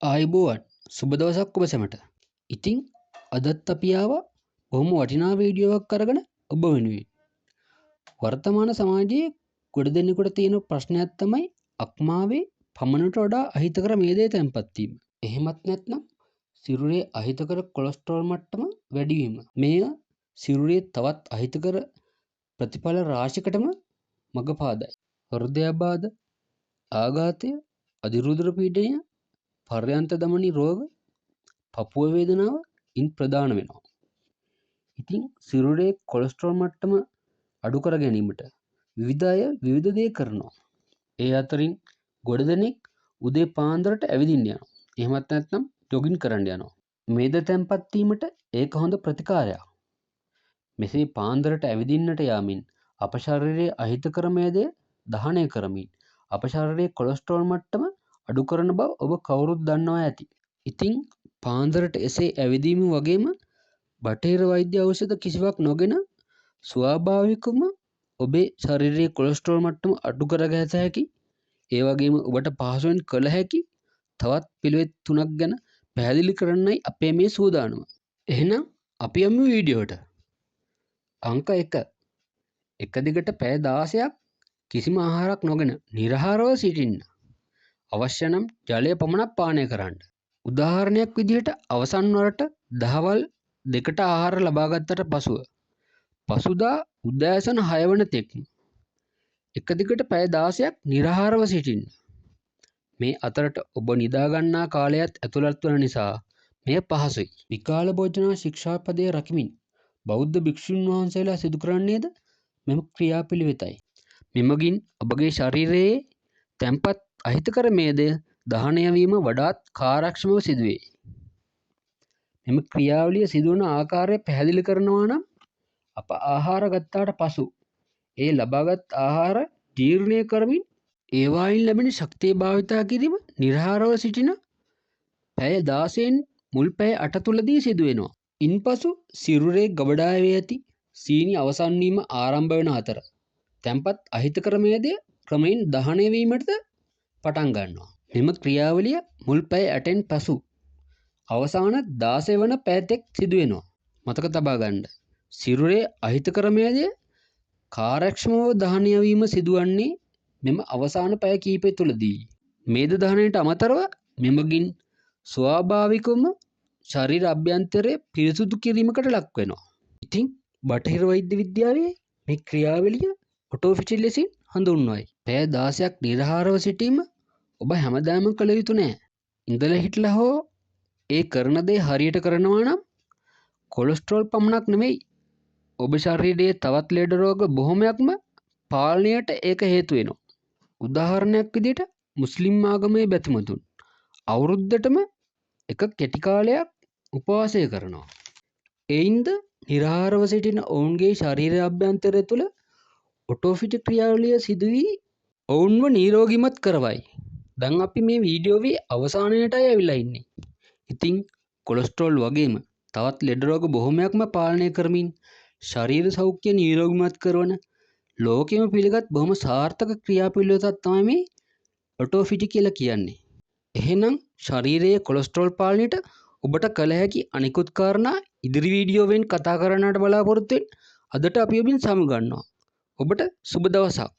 ආයුබෝවන් සුබ දවසක් ඔබ සැමට. ඉතින් අදත් අපි ආවා බොහොම වටිනා වීඩියෝවක් අරගෙන ඔබ වෙනුවෙන්. වර්තමාන සමාජයේ ගොඩ දෙනෙකුට තියෙන ප්‍රශ්නයක් තමයි අක්මාවේ පමණට වඩා අහිතකර මේදේ තැන්පත් වීම. එහෙමත් නැත්නම් සිරුරේ අහිතකර කොලෙස්ටරෝල් මට්ටම වැඩි වීම. මෙය සිරුරේ තවත් අහිතකර ප්‍රතිඵල රාශියකටම මඟ පාදයි. හෘදයාබාධ, ආඝාතය, අධිරුධිර පීඩනය, පර්යන්ත දමනී රෝග, පපුව වේදනාව ඉන් ප්‍රධාන වෙනවා. ඉතින් සිරුරේ කොලෙස්ටරෝල් මට්ටම අඩු කර ගැනීමට විවිධ අය විවිධ දේ කරනවා. ඒ අතරින් ගොඩ දෙනෙක් උදේ පාන්දරට ඇවිදින්න යනවා. එහෙමත් නැත්නම් ජොගින් කරන්න යනවා. මේද තැන්පත් වීමට ඒක හොඳ ප්‍රතිකාරයක්. මෙසේ පාන්දරට ඇවිදින්නට යාමින් අප ශරීරයේ අහිතකර මේදය දහනය කරමින් අප ශරීරයේ කොලෙස්ටරෝල් මට්ටම අඩු කරන බව ඔබ කවුරුත් දන්නවා ඇති. ඉතින් පාන්දරට එසේ ඇවිදීම වගේම බටහිර වෛද්‍ය ඖෂධ කිසිවක් නොගෙන ස්වාභාවිකවම ඔබේ ශරීරයේ කොලෙස්ටරෝල් මට්ටම අඩු කරගත හැකි. ඒ වගේම ඔබට පහසුවෙන් කළ හැකි තවත් පිළිවෙත් 3ක් ගැන පැහැදිලි කරන්නයි අපේ මේ සූදානම. එහෙනම් අපි යමු වීඩියෝට. අංක 1. එක දිගට පැය 16ක් කිසිම ආහාරයක් නොගෙන නිරාහාරව සිටින්න. අවශ්‍ය නම් ජලය පමණක් පානය කරන්න. උදාහරණයක් විදිහට අවසන් වරට දහවල් 2ට ආහාර ලබාගත්තට පසුව පසුදා උදෑසන 6 වන තෙක්ම එක දිගට පැය 16ක් නිරාහාරව සිටින්න. මේ අතරට ඔබ නිදා ගන්නා කාලයත් ඇතුළත් වන නිසා මෙය පහසුයි. විකාල භෝජන ශික්ෂාපදය රකිමින් බෞද්ධ භික්ෂුන් වහන්සේලා සිදු කරන්නේද මෙම ක්‍රියාපිළිවෙතයි. මෙමගින් ඔබගේ ශරීරයේ තැන්පත් අහිතකර මේදය දහනය වීම වඩාත් කාර්යක්ෂමව සිදුවේ. මෙම ක්‍රියාවලිය සිදුවන ආකාරය පැහැදිලි කරනවා නම් අප ආහාර ගත්තාට පසු ඒ ලබාගත් ආහාර ජීර්ණය කරමින් ඒවායින් ලැබෙන ශක්තිය භාවිතා කිරීම නිරාහාරව සිටින පැය 16න් මුල් පැය 8 තුලදී සිදුවෙනවා. ඉන්පසු සිරුරේ ගබඩාවේ ඇති සීනි අවසන් වීම ආරම්භ වෙන අතර තැන්පත් අහිතකර මේදය ක්‍රමයෙන් දහනය වීමට පටන් ගන්නවා. මෙම ක්‍රියාවලිය මුල් පැය 8න් පසු අවසාන 16 වන පැය තෙක් සිදුවෙනවා. මතක තබා ගන්න. සිරුරේ අහිතකර මේදය කාර්යක්ෂමව දහනය වීම සිදුවන්නේ මෙම අවසාන පැය කිහිපය තුලදී. මේද දහනයට අමතරව මෙමගින් ස්වාභාවිකවම ශරීර අභ්‍යන්තරය පිරිසුදු කිරීමකට ලක් වෙනවා. ඉතින් බටහිර වෛද්‍ය විද්‍යාවේ මේ ක්‍රියාවලිය ඔටෝෆිජි ලෙසින් හඳුන්වයි. පැය 16ක් නිරාහාරව සිටීම ඔබ හැමදාම කළ යුතු නෑ. ඉඳලා හිටලා හෝ ඒ කරන දේ හරියට කරනවා නම් කොලෙස්ටරෝල් පමණක් නෙමෙයි ඔබ ශරීරයේ තවත් ලෙඩ රෝග බොහොමයක්ම පාලනයට ඒක හේතු වෙනවා. උදාහරණයක් විදිහට මුස්ලිම් ආගමේ බැතිමතුන් අවුරුද්දටම එක කෙටි කාලයක් උපවාසය කරනවා. එයින්ද නිරාහාරව සිටින ඔවුන්ගේ ශරීර අභ්‍යන්තරය තුළ ඔටෝෆිජි ක්‍රියාවලිය සිදු වී ඔවුන්ව නිරෝගීමත් කරවයි. දැන් අපි මේ වීඩියෝවේ අවසානයටයි ඇවිල්ලා ඉන්නේ. ඉතින් කොලෙස්ටරෝල් වගේම තවත් ලෙඩ රෝග බොහොමයක්ම පාලනය කරමින් ශරීර සෞඛ්‍ය නිරෝගීමත් කරන ලෝකෙම පිළිගත් බොහොම සාර්ථක ක්‍රියාපිළිවෙතක් තමයි මේ ඔටෝෆිජි කියලා කියන්නේ. එහෙනම් ශරීරයේ කොලෙස්ටරෝල් පාලනයට ඔබට කළ හැකි අනිකුත් කාරණා ඉදිරි වීඩියෝවෙන් කතා කරන්නට බලාපොරොත්තු වෙන්න. අදට අපි ඔබෙන් සමු ගන්නවා. ඔබට සුබ දවසක්.